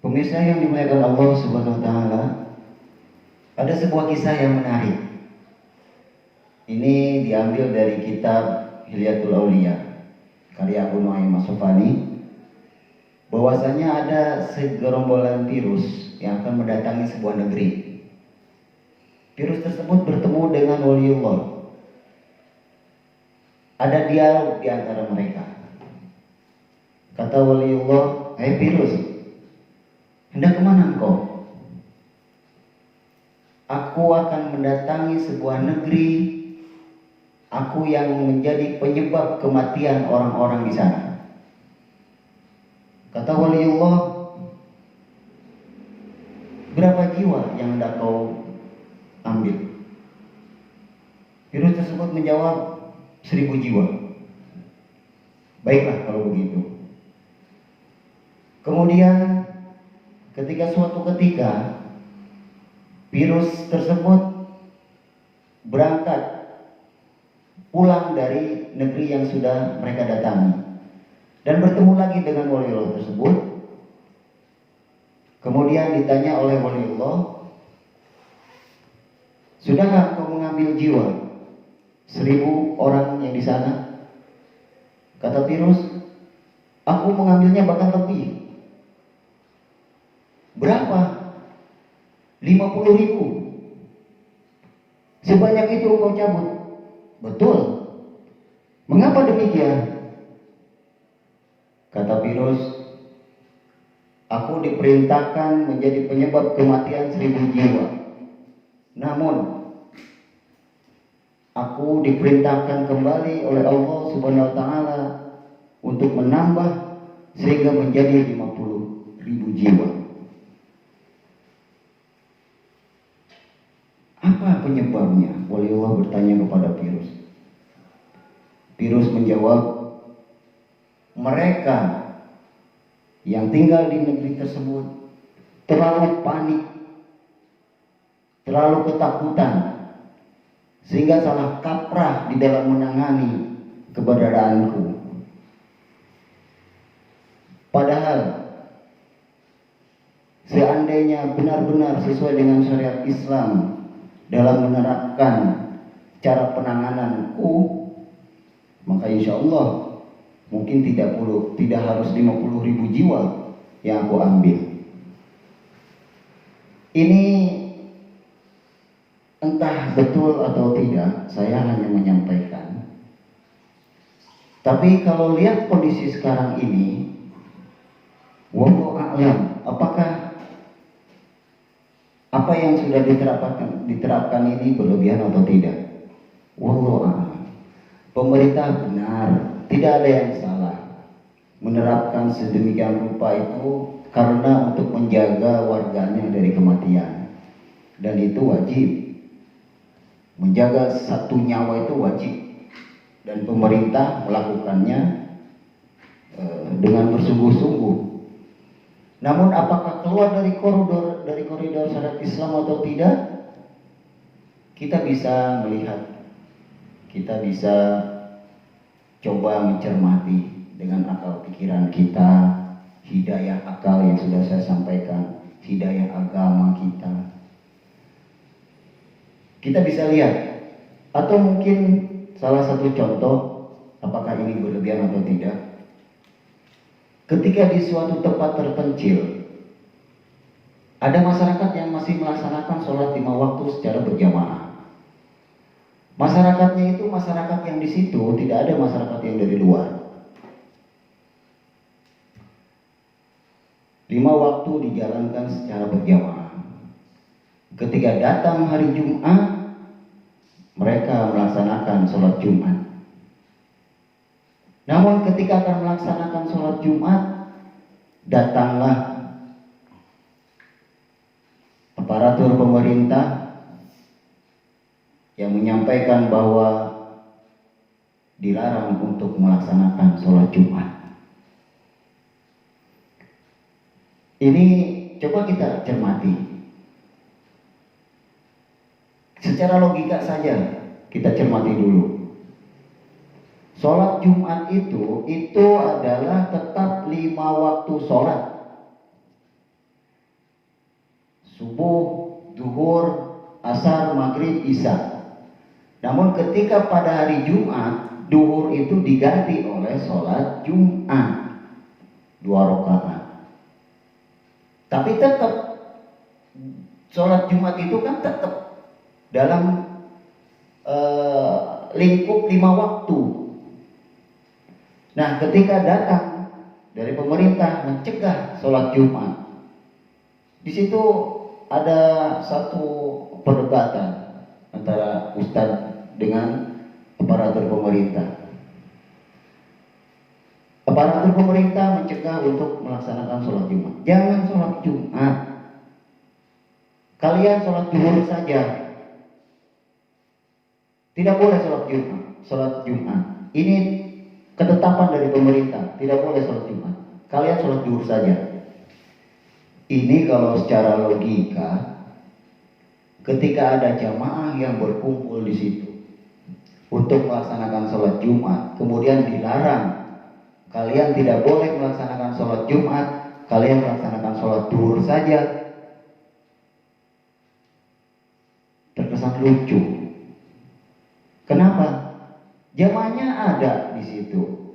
Pemirsa yang dimuliakan Allah Subhanahu wa taala, ada sebuah kisah yang menarik. Ini diambil dari kitab Hilyatul Auliya karya Abu Nuaim As-Sufani, bahwasanya ada segerombolan virus yang akan mendatangi sebuah negeri. Virus tersebut bertemu dengan waliullah. Ada dialog di antara mereka. Kata waliullah, "Hai virus, hendak kemana engkau? Aku akan mendatangi sebuah negeri. Aku yang menjadi penyebab kematian orang-orang di sana." Kata waliullah, "Berapa jiwa yang hendak kau ambil?" Virus tersebut menjawab, 1000 jiwa. Baiklah kalau begitu. Kemudian ketika suatu ketika virus tersebut berangkat pulang dari negeri yang sudah mereka datangi dan bertemu lagi dengan waliullah tersebut. Kemudian ditanya oleh waliullah, "Sudahkah kau mengambil jiwa 1000 orang yang di sana?" Kata virus, "Aku mengambilnya bahkan lebih." "Berapa?" 50.000. "Sebanyak itu kau cabut?" "Betul." "Mengapa demikian?" Kata virus, "Aku diperintahkan menjadi penyebab kematian 1000 jiwa. Namun aku diperintahkan kembali oleh Allah Subhanahu wa taala untuk menambah sehingga menjadi 50.000 jiwa. Apa penyebabnya?" Waliullah bertanya kepada virus. Virus menjawab, "Mereka yang tinggal di negeri tersebut terlalu panik, terlalu ketakutan, sehingga salah kaprah di dalam menangani keberadaanku. Padahal seandainya benar-benar sesuai dengan syariat Islam dalam menerapkan cara penangananku, maka insya Allah mungkin tidak harus 50.000 jiwa yang aku ambil." Ini entah betul atau tidak, saya hanya menyampaikan. Tapi kalau lihat kondisi sekarang ini, wallahu a'lam, apakah apa yang sudah diterapkan ini berlebihan atau tidak? Wallahu a'lam. Pemerintah benar, tidak ada yang salah menerapkan sedemikian rupa itu karena untuk menjaga warganya dari kematian, dan itu wajib. Menjaga satu nyawa itu wajib, dan pemerintah melakukannya dengan bersungguh-sungguh. Namun apakah keluar dari koridor syariat Islam atau tidak? Kita bisa melihat, kita bisa coba mencermati dengan akal pikiran kita, hidayah akal yang sudah saya sampaikan, hidayah agama kita. Kita bisa lihat, atau mungkin salah satu contoh, apakah ini berlebihan atau tidak. Ketika di suatu tempat terpencil, ada masyarakat yang masih melaksanakan sholat 5 waktu secara berjamaah. Masyarakatnya itu masyarakat yang di situ, tidak ada masyarakat yang dari luar. 5 waktu dijalankan secara berjamaah. Ketika datang hari Jumat, mereka melaksanakan sholat Jumat. Namun ketika akan melaksanakan sholat Jumat, datanglah aparatur pemerintah yang menyampaikan bahwa dilarang untuk melaksanakan sholat Jumat. Ini coba kita cermati. Secara logika saja kita cermati dulu. Sholat Jumat itu adalah tetap 5 waktu sholat. subuh, zuhur, asar, maghrib, isya. Namun ketika pada hari Jumat, zuhur itu diganti oleh sholat Jumat 2 rakaat. Tapi tetap sholat Jumat itu kan tetap dalam lingkup 5 waktu. Nah, ketika datang dari pemerintah mencegah sholat Jumat, di situ ada satu perdebatan antara ustadz dengan aparatur pemerintah. Aparatur pemerintah mencegah untuk melaksanakan sholat Jumat. Jangan sholat Jumat. Kalian sholat zuhur saja. Tidak boleh sholat Jumat. Sholat Jumat. Ini ketetapan dari pemerintah. Tidak boleh sholat Jumat. Kalian sholat zuhur saja. Ini kalau secara logika, ketika ada jamaah yang berkumpul di situ untuk melaksanakan sholat Jumat, kemudian dilarang, kalian tidak boleh melaksanakan sholat Jumat, kalian melaksanakan sholat zuhur saja, terkesan lucu. Kenapa? Jamaahnya ada di situ,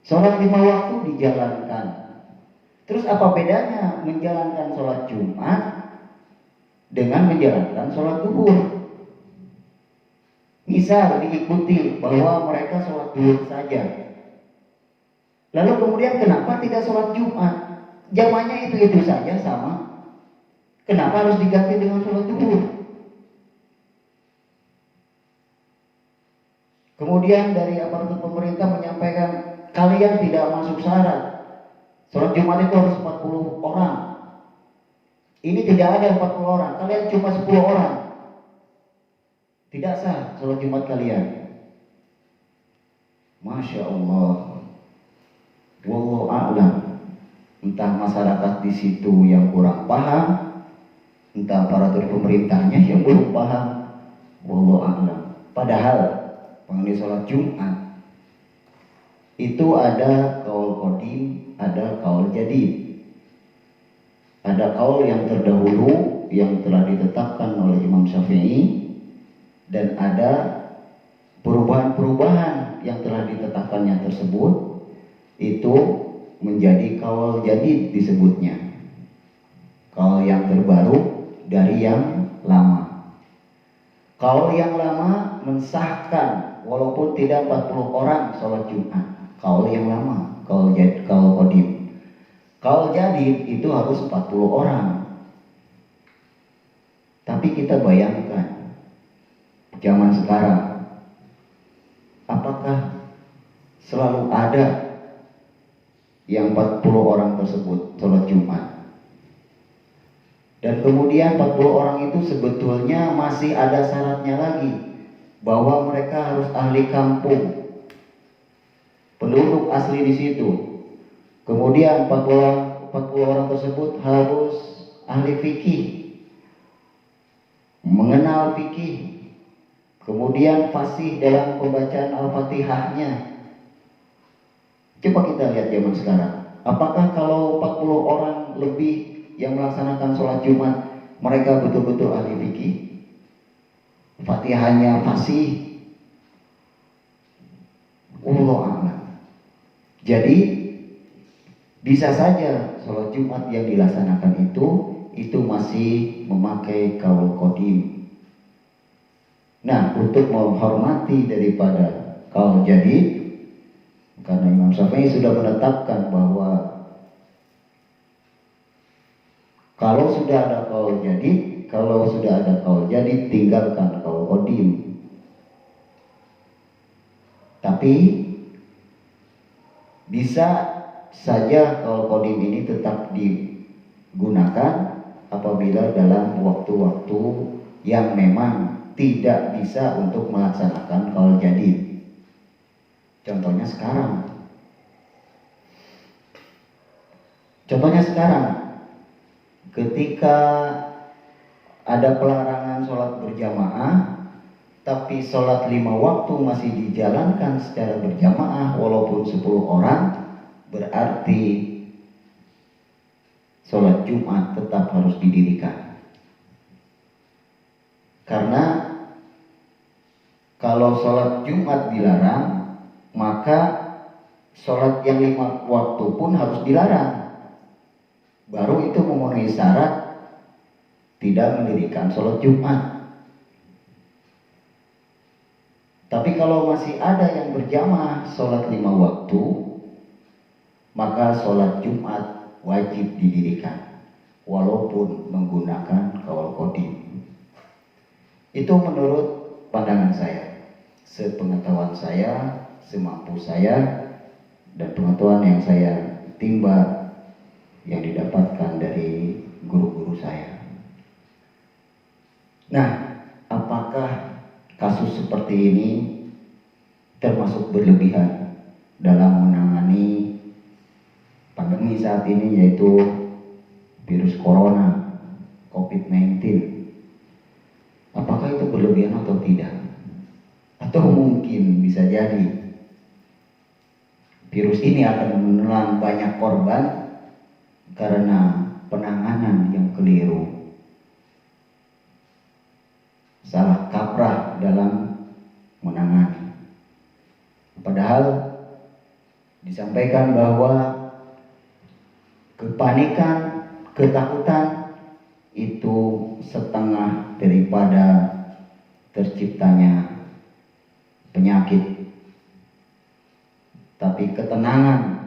sholat 5 waktu dijalankan. Terus apa bedanya menjalankan sholat Jumat dengan menjalankan sholat zuhur? Misal diikuti bahwa mereka sholat zuhur saja, lalu kemudian kenapa tidak sholat Jumat? Jamaahnya itu saja sama. Kenapa harus diganti dengan sholat zuhur? Kemudian dari aparatur pemerintah menyampaikan kalian tidak masuk syarat. Sholat Jumat itu harus 40 orang. Ini tidak ada 40 orang. Kalian cuma 10 orang. Tidak sah sholat Jumat kalian. Masya Allah. Wallahu a'lam. Entah masyarakat di situ yang kurang paham, entah aparatur pemerintahnya yang belum paham. Wallahu a'lam. Padahal mengenai sholat Jumat itu ada kaul qadim, ada kaul jadid. Ada kaul yang terdahulu yang telah ditetapkan oleh Imam Syafi'i, dan ada perubahan-perubahan yang telah ditetapkannya tersebut itu menjadi kaul jadid disebutnya. Kaul yang terbaru dari yang lama. Kaul yang lama mensahkan walaupun tidak 40 orang sholat Jumat. Kaul yang lama, kaul qadim. Kaul jadid itu harus 40 orang. Tapi kita bayangkan zaman sekarang, apakah selalu ada yang 40 orang tersebut sholat Jumat? Dan kemudian 40 orang itu sebetulnya masih ada syaratnya lagi, bahwa mereka harus ahli kampung, penduduk asli di situ. Kemudian 40 orang tersebut harus ahli fikih, mengenal fikih, kemudian fasih dalam pembacaan Al-Fatihahnya. Coba kita lihat zaman sekarang. Apakah kalau 40 orang lebih yang melaksanakan sholat Jumat, mereka betul-betul ahli fikih? Fatihahnya fasih? Wallahu a'lam. Jadi bisa saja sholat Jumat yang dilaksanakan itu masih memakai kaul qadim. Nah, untuk menghormati daripada kaul jadid, karena Imam Syafi'i sudah menetapkan bahwa kalau sudah ada kaul jadid, tinggalkan kaul qadim. Tapi bisa saja kaul qadim ini tetap digunakan apabila dalam waktu-waktu yang memang tidak bisa untuk melaksanakan kaul jadid. Contohnya sekarang, ketika ada pelarangan sholat berjamaah, tapi sholat 5 waktu masih dijalankan secara berjamaah walaupun 10 orang, berarti sholat Jumat tetap harus didirikan. Karena kalau sholat Jumat dilarang, maka sholat yang 5 waktu pun harus dilarang. Baru itu memenuhi syarat tidak mendirikan sholat Jumat. Tapi kalau masih ada yang berjamaah sholat 5 waktu, maka sholat Jumat wajib didirikan, walaupun menggunakan qaul qadim. Itu menurut pandangan saya, sepengetahuan saya, semampu saya, dan pengetahuan yang saya timba yang didapatkan dari guru-guru saya. Nah, apakah kasus seperti ini termasuk berlebihan dalam menangani pandemi saat ini, yaitu virus corona COVID-19? Apakah itu berlebihan atau tidak? Atau mungkin bisa jadi virus ini akan menelan banyak korban karena penanganan yang keliru, salah kaprah dalam menangani. Padahal disampaikan bahwa kepanikan, ketakutan itu setengah daripada terciptanya penyakit. Tapi ketenangan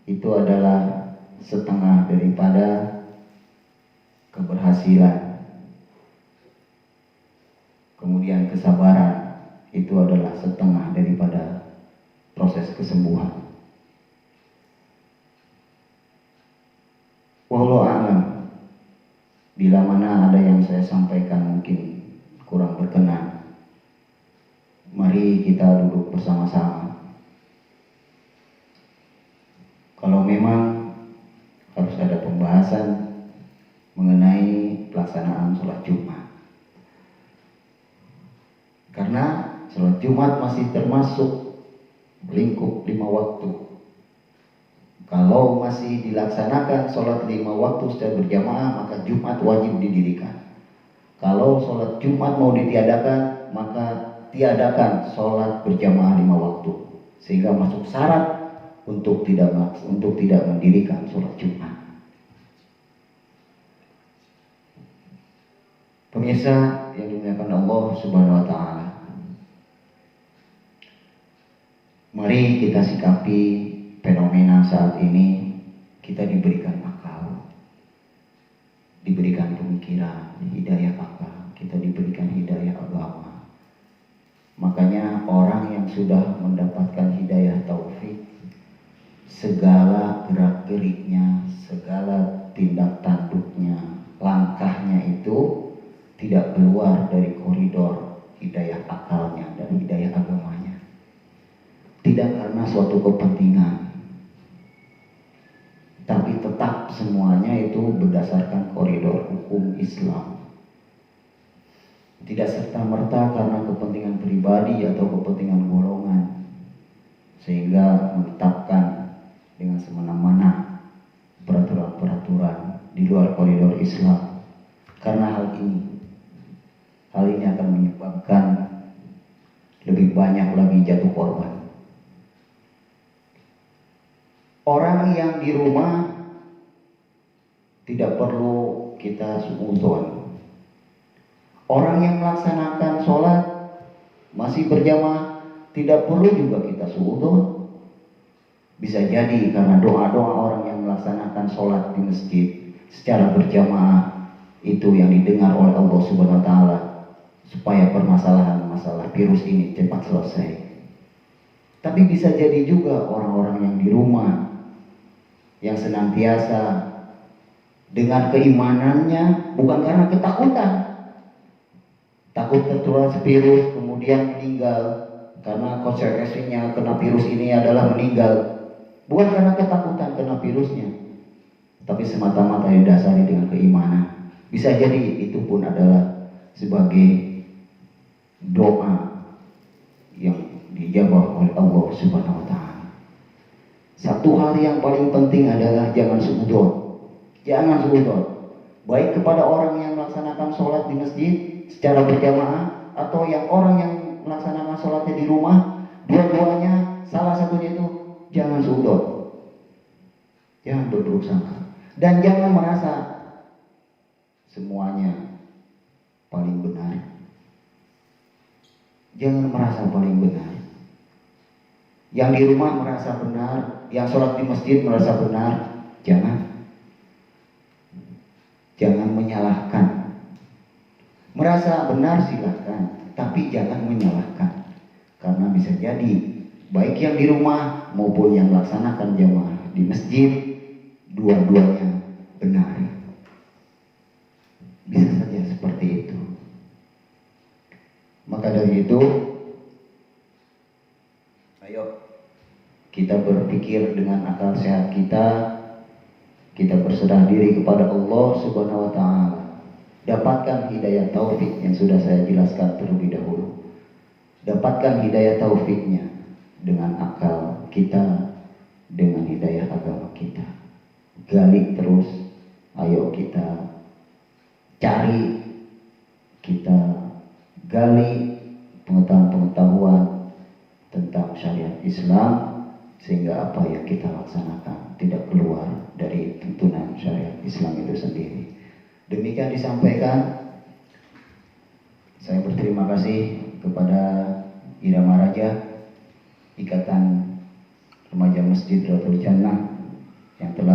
itu adalah setengah daripada keberhasilan. Kemudian kesabaran itu adalah setengah daripada proses kesembuhan. Wallahu a'lam. Bila mana ada yang saya sampaikan mungkin kurang berkenan, mari kita duduk bersama-sama. Kalau memang harus ada pembahasan mengenai pelaksanaan sholat Jumat, karena sholat Jumat masih termasuk lingkup 5 waktu. Kalau masih dilaksanakan sholat 5 waktu secara berjamaah, maka Jumat wajib didirikan. Kalau sholat Jumat mau ditiadakan, maka tiadakan sholat berjamaah 5 waktu, sehingga masuk syarat untuk tidak mendirikan sholat Jumat. Pemirsa yang dimuliakan Allah Subhanahu wa Ta'ala, mari kita sikapi fenomena saat ini. Kita diberikan akal, diberikan pemikiran, hidayah akal, kita diberikan hidayah agama. Makanya orang yang sudah mendapatkan hidayah taufik, segala gerak-geriknya, segala tindak tanduknya, langkahnya itu tidak keluar dari koridor hidayah akalnya dan hidayah agamanya. Tidak karena suatu kepentingan, tapi tetap semuanya itu berdasarkan koridor hukum Islam. Tidak serta-merta karena kepentingan pribadi atau kepentingan golongan, sehingga menetapkan dengan semena-mena peraturan-peraturan di luar koridor Islam. Karena hal ini akan menyebabkan lebih banyak lagi jatuh korban. Orang yang di rumah tidak perlu kita suudzon. Orang yang melaksanakan sholat masih berjamaah tidak perlu juga kita suudzon. Bisa jadi karena doa-doa orang yang melaksanakan sholat di masjid secara berjamaah itu yang didengar oleh Allah Subhanahu wa Ta'ala, supaya permasalahan masalah virus ini cepat selesai. Tapi bisa jadi juga orang-orang yang di rumah yang senantiasa dengan keimanannya, bukan karena ketakutan, takut tertular virus kemudian meninggal, karena konsekuensinya kena virus ini adalah meninggal, bukan karena ketakutan kena virusnya, tapi semata-mata didasari dengan keimanan. Bisa jadi itu pun adalah sebagai doa yang dijawab oleh Allah Subhanahu wa Ta'ala. Satu hal yang paling penting adalah jangan suudzon. Jangan suudzon. baik kepada orang yang melaksanakan sholat di masjid secara berjamaah atau yang orang yang melaksanakan sholatnya di rumah, dua-duanya salah satunya itu jangan suudzon, jangan berburuk sangka, dan jangan merasa semuanya paling benar. Jangan merasa paling benar. Yang di rumah merasa benar, yang sholat di masjid merasa benar, jangan menyalahkan. Merasa benar silahkan, tapi jangan menyalahkan, karena bisa jadi baik yang di rumah maupun yang melaksanakan jamaah di masjid, dua-duanya benar. Bisa saja seperti itu. Maka dari itu, ayo kita berpikir dengan akal sehat kita berserah diri kepada Allah Subhanahu wa taala. Dapatkan hidayah taufik yang sudah saya jelaskan terlebih dahulu. Dapatkan hidayah taufiknya dengan akal kita, dengan hidayah agama kita. Gali terus, ayo kita cari, kita gali pengetahuan tentang syariat Islam, sehingga apa yang kita laksanakan tidak keluar dari tuntunan syariat Islam itu sendiri. Demikian disampaikan. Saya berterima kasih kepada Irama Raja, Ikatan Remaja Masjid Ratul Jannah, yang telah